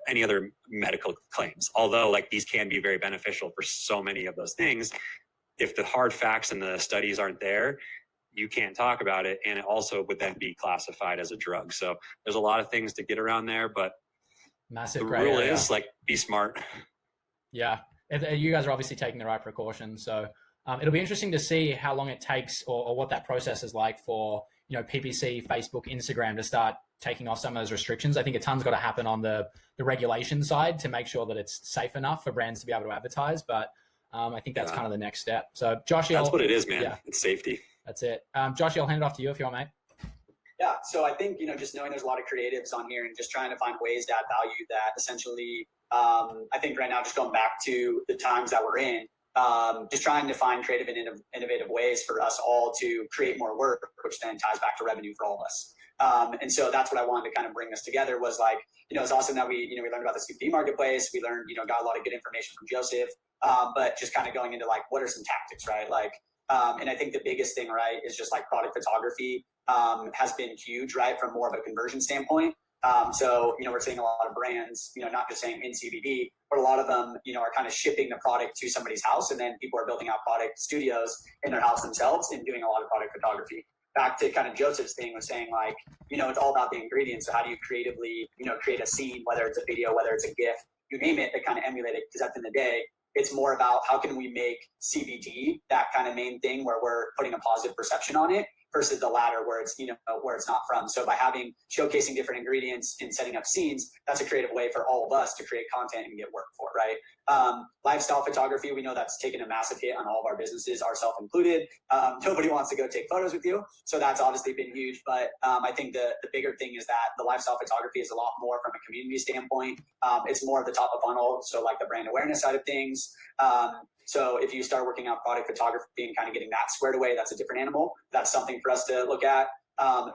Any other medical claims, although like these can be very beneficial for so many of those things. If the hard facts and the studies aren't there, you can't talk about it. And it also would then be classified as a drug. So there's a lot of things to get around there, but massive the rule is like, be smart. Yeah. You guys are obviously taking the right precautions. So it'll be interesting to see how long it takes or what that process is like for, you know, PPC, Facebook, Instagram to start taking off some of those restrictions. I think a ton's got to happen on the regulation side to make sure that it's safe enough for brands to be able to advertise. But I think that's kind of the next step. So Joshy, that's what it is, man. Yeah, it's safety. That's it. Joshy, I'll hand it off to you if you want, mate. Yeah. So I think, you know, just knowing there's a lot of creatives on here and just trying to find ways to add value that essentially, I think right now, just going back to the times that we're in, just trying to find creative and innovative ways for us all to create more work, which then ties back to revenue for all of us. And so that's what I wanted to kind of bring us together was like, it's awesome that we learned about the CBD marketplace. We learned, got a lot of good information from Joseph, but just kind of going into like, what are some tactics, right? Like, and I think the biggest thing, right, is just like product photography has been huge, right, from more of a conversion standpoint. So, we're seeing a lot of brands, not just saying in CBD, but a lot of them, are kind of shipping the product to somebody's house, and then people are building out product studios in their house themselves and doing a lot of product photography. Back to kind of Joseph's thing was saying like, it's all about the ingredients. So how do you creatively, create a scene, whether it's a video, whether it's a GIF, you name it, that kind of emulate it. Because at the end of the day, it's more about how can we make CBD that kind of main thing where we're putting a positive perception on it versus the latter where it's, where it's not from. So by showcasing different ingredients and setting up scenes, that's a creative way for all of us to create content and get work for, right? Lifestyle photography, we know that's taken a massive hit on all of our businesses, ourselves included. Nobody wants to go take photos with you. So that's obviously been huge. But I think the bigger thing is that the lifestyle photography is a lot more from a community standpoint. It's more of the top of funnel. So like the brand awareness side of things. So if you start working out product photography and kind of getting that squared away, that's a different animal. That's something for us to look at.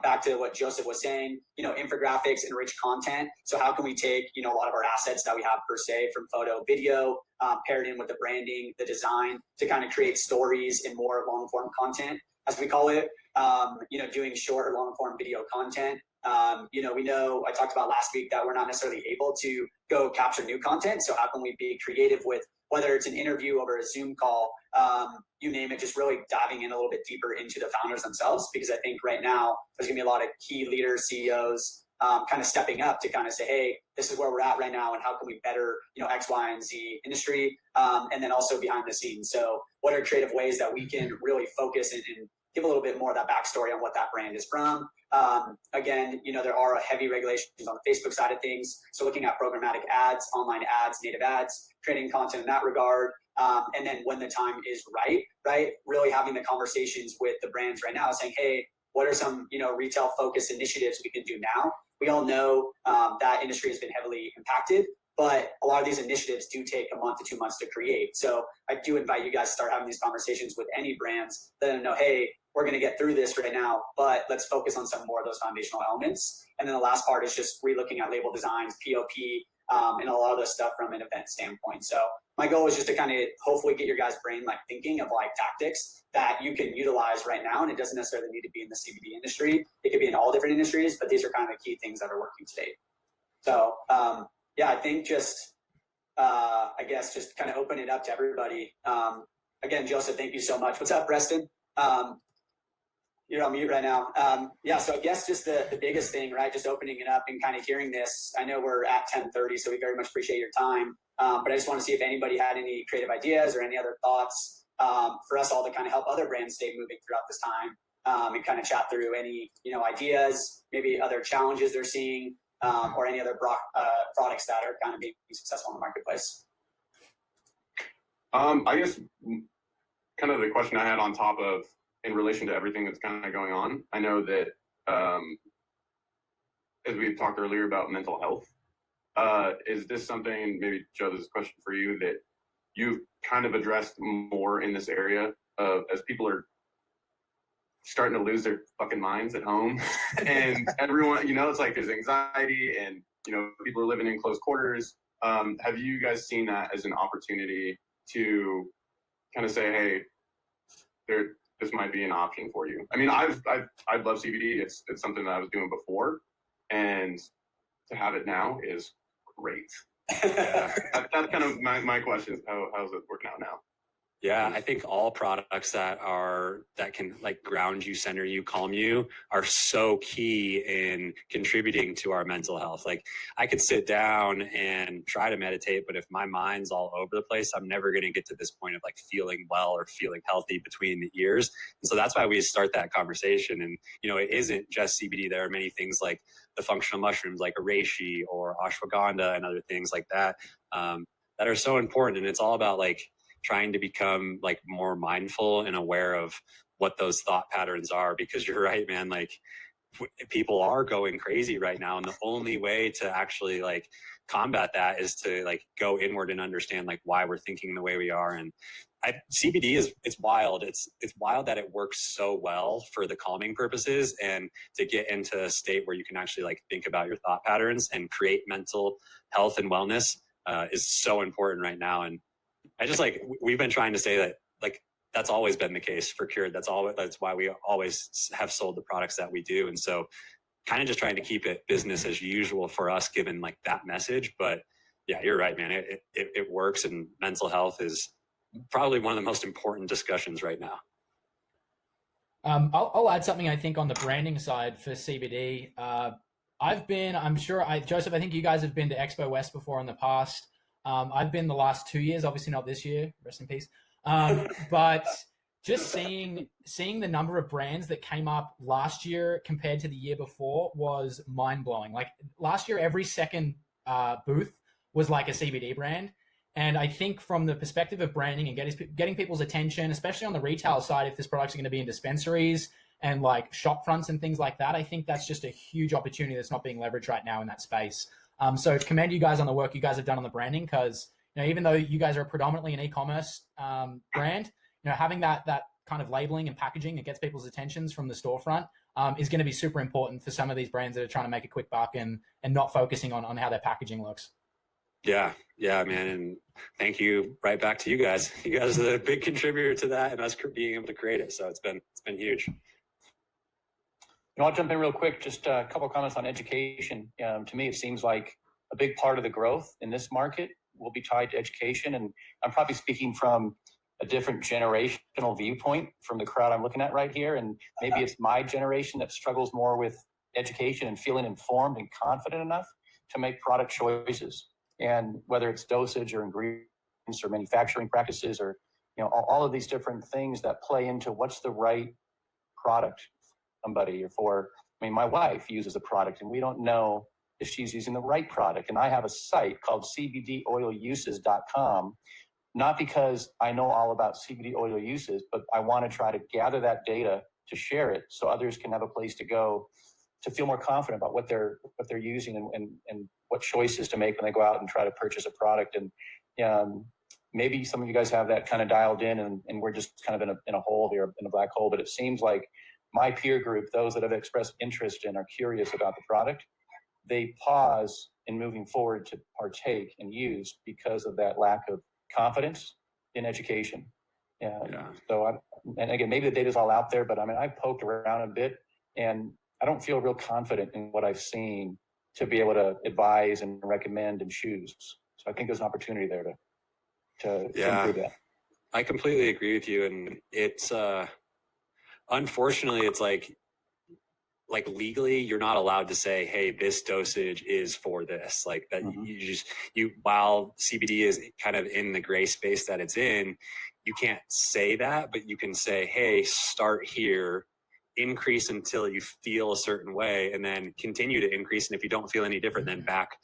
Back to what Joseph was saying, infographics and rich content. So how can we take, a lot of our assets that we have per se from photo, video, paired in with the branding, the design to kind of create stories and more long form content, as we call it, doing short or long form video content. We know I talked about last week that we're not necessarily able to go capture new content. So how can we be creative with whether it's an interview over a Zoom call, you name it, just really diving in a little bit deeper into the founders themselves. Because I think right now there's gonna be a lot of key leaders, CEOs, kind of stepping up to kind of say, hey, this is where we're at right now and how can we better, X, Y, and Z industry. And then also behind the scenes. So what are creative ways that we can really focus and give a little bit more of that backstory on what that brand is from. Again, there are heavy regulations on the Facebook side of things. So looking at programmatic ads, online ads, native ads, creating content in that regard. And then when the time is right, really having the conversations with the brands right now saying, hey, what are some, retail focused initiatives we can do now? We all know that industry has been heavily impacted, but a lot of these initiatives do take a month to 2 months to create. So I do invite you guys to start having these conversations with any brands, let them know, hey, we're going to get through this right now, but let's focus on some more of those foundational elements. And then the last part is just relooking at label designs, POP, and a lot of this stuff from an event standpoint. So my goal is just to kind of hopefully get your guys' brain like thinking of like tactics that you can utilize right now. And it doesn't necessarily need to be in the CBD industry. It could be in all different industries, but these are kind of the key things that are working today. So yeah, I think just just kind of open it up to everybody. Again, Joseph, thank you so much. What's up, Preston? You're on mute right now. Yeah, so I guess just the biggest thing, right, just opening it up and kind of hearing this. I know we're at 10:30, so we very much appreciate your time. But I just want to see if anybody had any creative ideas or any other thoughts for us all to kind of help other brands stay moving throughout this time and kind of chat through any, ideas, maybe other challenges they're seeing or any other products that are kind of being successful in the marketplace. I guess kind of the question I had on top of in relation to everything that's kind of going on, I know that as we talked earlier about mental health, is this something, maybe Joe, this is a question for you, that you've kind of addressed more in this area of as people are starting to lose their fucking minds at home and everyone, it's like there's anxiety and, people are living in close quarters. Have you guys seen that as an opportunity to kind of say, hey, this might be an option for you? I mean, I love CBD. It's something that I was doing before, and to have it now is great. Yeah, that's kind of my question is how's it working out now? Yeah, I think all products that can like ground you, center you, calm you are so key in contributing to our mental health. Like I could sit down and try to meditate, but if my mind's all over the place, I'm never going to get to this point of like feeling well or feeling healthy between the ears. And so that's why we start that conversation. And, it isn't just CBD. There are many things like the functional mushrooms like reishi or ashwagandha and other things like that that are so important. And it's all about like trying to become like more mindful and aware of what those thought patterns are, because you're right, man, like people are going crazy right now. And the only way to actually like combat that is to like go inward and understand like why we're thinking the way we are. And CBD it's wild. It's wild that it works so well for the calming purposes, and to get into a state where you can actually like think about your thought patterns and create mental health and wellness is so important right now. And I just like, we've been trying to say that like that's always been the case for Cured. That's why we always have sold the products that we do. And so kind of just trying to keep it business as usual for us, given like that message. But yeah, you're right, man. It works, and mental health is probably one of the most important discussions right now. I'll add something, I think, on the branding side for CBD. Joseph, I think you guys have been to Expo West before in the past. I've been the last 2 years, obviously not this year, rest in peace. But just seeing the number of brands that came up last year compared to the year before was mind blowing. Like last year, every second booth was like a CBD brand. And I think from the perspective of branding and getting people's attention, especially on the retail side, if this product's going to be in dispensaries and like shop fronts and things like that, I think that's just a huge opportunity that's not being leveraged right now in that space. So commend you guys on the work you guys have done on the branding, because even though you guys are predominantly an e-commerce brand, having that kind of labeling and packaging that gets people's attentions from the storefront is going to be super important for some of these brands that are trying to make a quick buck and not focusing on how their packaging looks. Yeah, man. And thank you right back to you guys. You guys are the big contributor to that and us being able to create it. So it's been huge. I'll jump in real quick. Just a couple of comments on education. To me, it seems like a big part of the growth in this market will be tied to education. And I'm probably speaking from a different generational viewpoint from the crowd I'm looking at right here. And maybe it's my generation that struggles more with education and feeling informed and confident enough to make product choices. And whether it's dosage or ingredients or manufacturing practices or, all of these different things that play into what's the right product for somebody or for, my wife uses a product and we don't know if she's using the right product. And I have a site called cbdoiluses.com, not because I know all about CBD oil uses, but I want to try to gather that data to share it so others can have a place to go to feel more confident about what they're using and what choices to make when they go out and try to purchase a product. And maybe some of you guys have that kind of dialed in, and we're just kind of in a hole here, in a black hole. But it seems like my peer group, those that have expressed interest and are curious about the product, they pause in moving forward to partake and use because of that lack of confidence in education. Yeah. So, and again, maybe the data's all out there, but I've poked around a bit and I don't feel real confident in what I've seen to be able to advise and recommend and choose. So I think there's an opportunity there to improve that. I completely agree with you. And it's, unfortunately, it's like legally you're not allowed to say, hey, this dosage is for this, like that. Mm-hmm. While CBD is kind of in the gray space that it's in, you can't say that, but you can say, hey, start here, increase until you feel a certain way, and then continue to increase. And if you don't feel any different, then back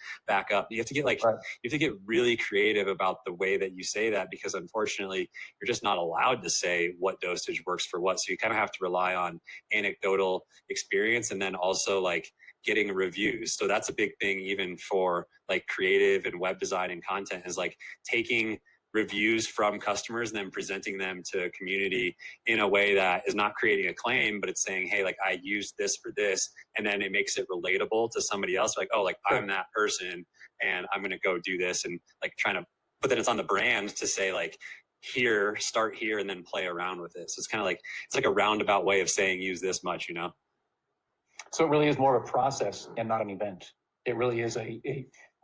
up. You have to get you have to get really creative about the way that you say that, because unfortunately you're just not allowed to say what dosage works for what. So you kind of have to rely on anecdotal experience, and then also like getting reviews. So that's a big thing, even for like creative and web design and content, is like taking reviews from customers and then presenting them to a community in a way that is not creating a claim, but it's saying, hey, like I used this for this, and then it makes it relatable to somebody else. Like, oh, like I'm that person and I'm going to go do this, and like trying to put that it's on the brand to say like, here, start here, and then play around with it. So it's kind of like, it's like a roundabout way of saying use this much, So it really is more of a process and not an event. It really is a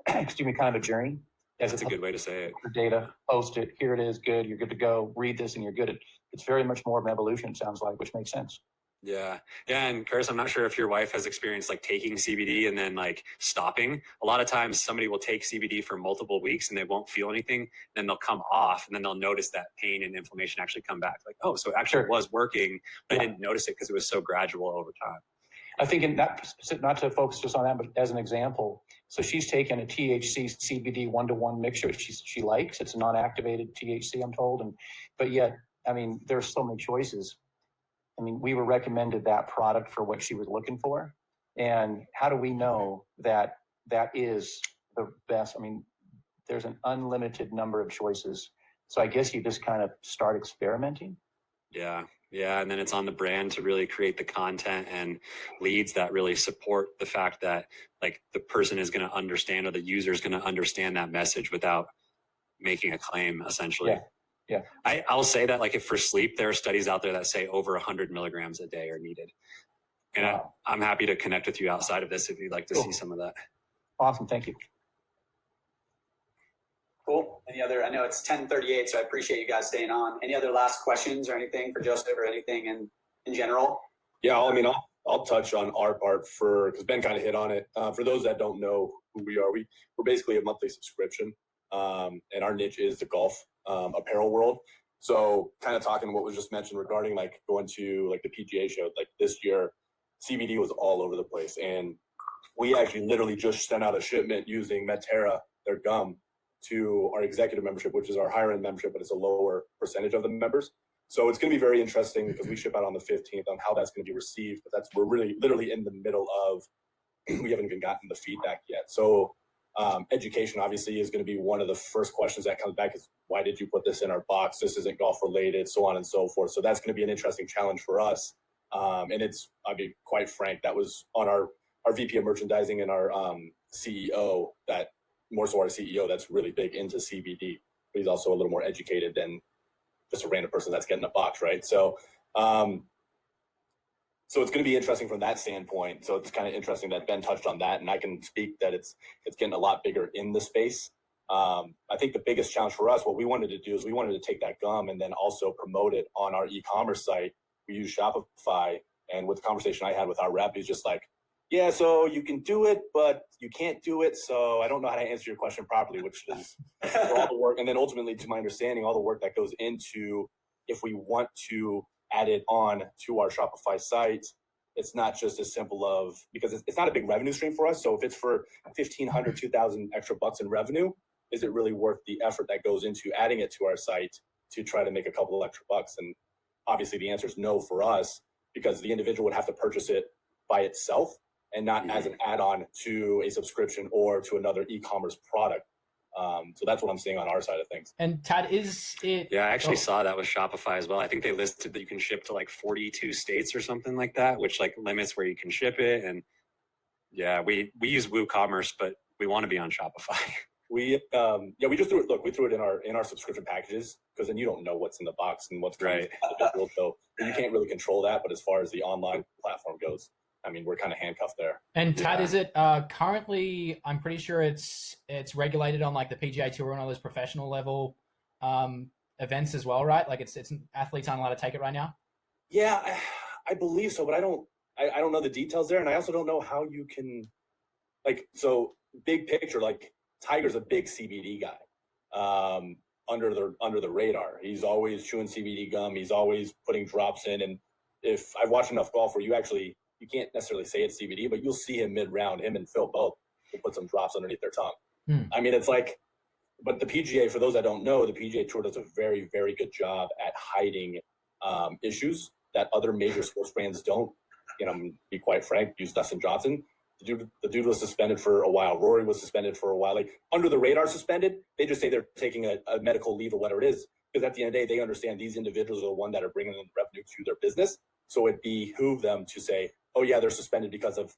kind of a journey. That's a good way to say it. For data, post it, here it is, good, you're good to go, read this and you're good. It's very much more of an evolution, it sounds like, which makes sense. Yeah. And Curtis, I'm not sure if your wife has experienced like taking CBD and then like stopping. A lot of times somebody will take CBD for multiple weeks and they won't feel anything. Then they'll come off and then they'll notice that pain and inflammation actually come back. Like, oh, so it actually was working, but I didn't notice it because it was so gradual over time. I think not to focus just on that, but as an example, so she's taken a THC CBD 1-to-1 mixture, which she likes. It's non-activated THC, I'm told, but yet, there's so many choices. We were recommended that product for what she was looking for, and how do we know that that is the best. I mean, there's an unlimited number of choices. So I guess you just kind of start experimenting. Yeah. Yeah. And then it's on the brand to really create the content and leads that really support the fact that like the person is going to understand, or the user is going to understand that message without making a claim, essentially. Yeah. I'll say that like if for sleep, there are studies out there that say over 100 milligrams a day are needed. And Wow. I'm happy to connect with you outside of this if you'd like to Cool. see some of that. Awesome. Thank you. Cool. Any other, I know it's 10:38, so I appreciate you guys staying on. Any other last questions or anything for Joseph, or anything in general? Yeah, I mean, I'll touch on our part because Ben kind of hit on it. For those that don't know who we are, we're basically a monthly subscription, and our niche is the golf apparel world. So kind of talking what was just mentioned regarding like going to like the PGA show, like this year, CBD was all over the place. And we actually literally just sent out a shipment using Medterra, their gum, to our executive membership, which is our higher end membership, but it's a lower percentage of the members. So it's going to be very interesting because we ship out on the 15th on how that's going to be received. But we're really literally in the middle of, we haven't even gotten the feedback yet. So education obviously is going to be one of the first questions that comes back is, why did you put this in our box? This isn't golf related, so on and so forth. So that's going to be an interesting challenge for us. And I'll be quite frank, that was on our VP of merchandising and our CEO, that more so our CEO that's really big into CBD, but he's also a little more educated than just a random person that's getting a box, right? So so it's going to be interesting from that standpoint. So it's kind of interesting that Ben touched on that, and I can speak that it's getting a lot bigger in the space. I think the biggest challenge for us, what we wanted to do is we wanted to take that gum and then also promote it on our e-commerce site. We use Shopify, and with the conversation I had with our rep, he's just like, yeah, so you can do it, but you can't do it. So I don't know how to answer your question properly, which is all the work. And then ultimately, to my understanding, all the work that goes into if we want to add it on to our Shopify site, it's not just as simple of, because it's not a big revenue stream for us. So if it's for 1,500, 2,000 extra bucks in revenue, is it really worth the effort that goes into adding it to our site to try to make a couple of extra bucks? And obviously the answer is no for us, because the individual would have to purchase it by itself and not as an add-on to a subscription or to another e-commerce product. So that's what I'm seeing on our side of things. And Tad, is it? Yeah, I actually saw that with Shopify as well. I think they listed that you can ship to like 42 states or something like that, which like limits where you can ship it. And yeah, we use WooCommerce, but we want to be on Shopify. We just threw it. Look, we threw it in our subscription packages, because then you don't know what's in the box and what's right. So you can't really control that. But as far as the online platform goes, I mean, we're kind of handcuffed there. And Tad, is it currently? I'm pretty sure it's regulated on like the PGA Tour and all those professional level events as well, right? Like it's athletes aren't allowed to take it right now. Yeah, I believe so, but I don't know the details there, and I also don't know how you can, like, so big picture, like Tiger's a big CBD guy, under the radar. He's always chewing CBD gum. He's always putting drops in, and if I've watched enough golf where you can't necessarily say it's CBD, but you'll see him mid-round, him and Phil both will put some drops underneath their tongue. I mean, it's like, but the PGA, for those that don't know, the PGA Tour does a very, very good job at hiding issues that other major sports brands don't. You know, to be quite frank, use Dustin Johnson. The dude was suspended for a while. Rory was suspended for a while. Like under the radar suspended, they just say they're taking a medical leave or whatever it is. Because at the end of the day, they understand these individuals are the one that are bringing in revenue to their business. So it behoove them to say, oh yeah, they're suspended because of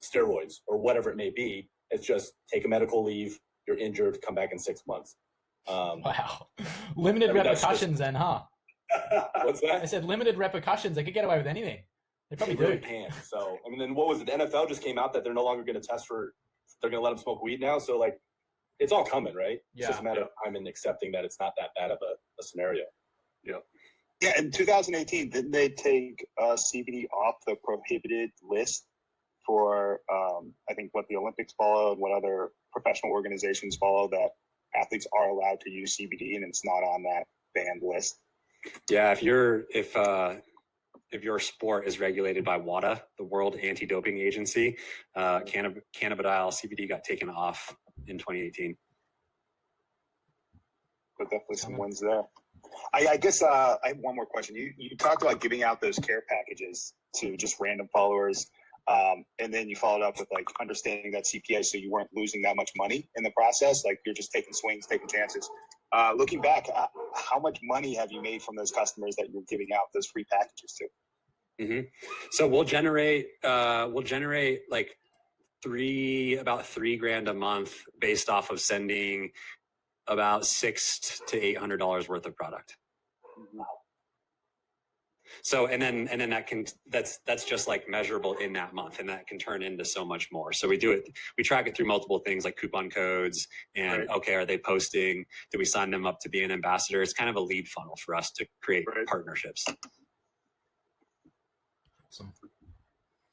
steroids or whatever it may be. It's just take a medical leave. You're injured. Come back in 6 months. Wow. Limited repercussions then, huh? What's that? I said limited repercussions. They could get away with anything. They probably really do. can. So, I mean, then what was it? The NFL just came out that they're no longer going to test for, they're going to let them smoke weed now. So, like, it's all coming, right? It's just a matter of time and accepting that it's not that bad of a scenario. Yeah, in 2018, didn't they take CBD off the prohibited list for, I think, what the Olympics followed, what other professional organizations follow, that athletes are allowed to use CBD and it's not on that banned list? Yeah, if your sport is regulated by WADA, the World Anti-Doping Agency, cannabidiol CBD got taken off in 2018. But definitely some wins there. I guess I have one more question. You talked about giving out those care packages to just random followers. And then you followed up with like understanding that CPA, so you weren't losing that much money in the process. Like you're just taking swings, taking chances. Looking back, how much money have you made from those customers that you're giving out those free packages to? Mm-hmm. So we'll generate like about $3,000 a month based off of sending about $600 to $800 worth of product. Wow. So and then that's just like measurable in that month, and that can turn into so much more. So we track it through multiple things like coupon codes and Right. okay, are they posting? Do we sign them up to be an ambassador? It's kind of a lead funnel for us to create Right. partnerships.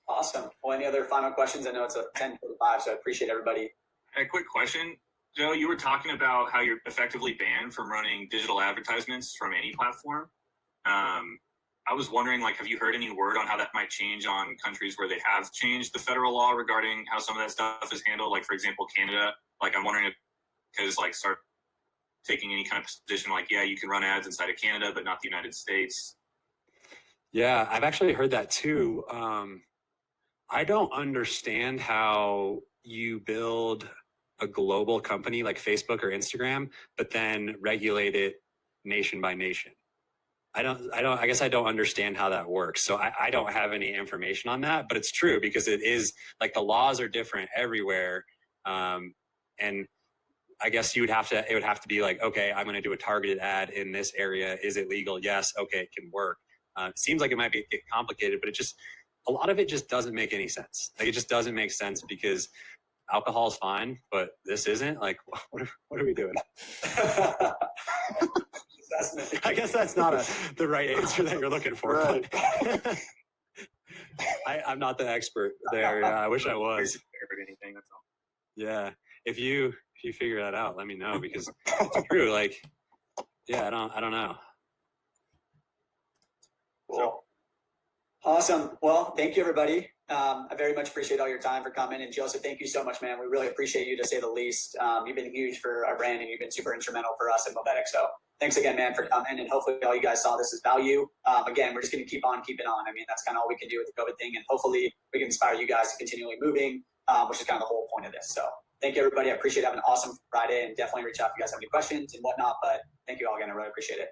Awesome. Well, any other final questions? I know it's a 10:45, so I appreciate everybody. A quick question. Joe, you were talking about how you're effectively banned from running digital advertisements from any platform. I was wondering, like, have you heard any word on how that might change on countries where they have changed the federal law regarding how some of that stuff is handled? Like, for example, Canada. Like, I'm wondering if because like start taking any kind of position, like, yeah, you can run ads inside of Canada, but not the United States. Yeah, I've actually heard that too. I don't understand how you build a global company like Facebook or Instagram, but then regulate it nation by nation. I guess I don't understand how that works. So I don't have any information on that, but it's true because it is like the laws are different everywhere. And I guess it would have to be like, okay, I'm going to do a targeted ad in this area. Is it legal? Yes. Okay. It can work. It seems like it might get complicated, but a lot of it just doesn't make any sense. Like it just doesn't make sense because alcohol is fine, but this isn't. Like, what are we doing? I guess that's not the right answer that you're looking for. Right. But I'm not the expert there. Yeah, I wish I was. Anything, that's all. Yeah, if you figure that out, let me know because it's true. Like, yeah, I don't know. Cool. Awesome. Well, thank you, everybody. I very much appreciate all your time for coming. And Joseph, thank you so much, man. We really appreciate you, to say the least. You've been huge for our brand, and you've been super instrumental for us at Movetic. So thanks again, man, for coming. And hopefully all you guys saw this as value. Again, we're just going to keep on keeping on. I mean, that's kind of all we can do with the COVID thing. And hopefully we can inspire you guys to continually moving, which is kind of the whole point of this. So thank you, everybody. I appreciate having an awesome Friday, and definitely reach out if you guys have any questions and whatnot. But thank you all again. I really appreciate it.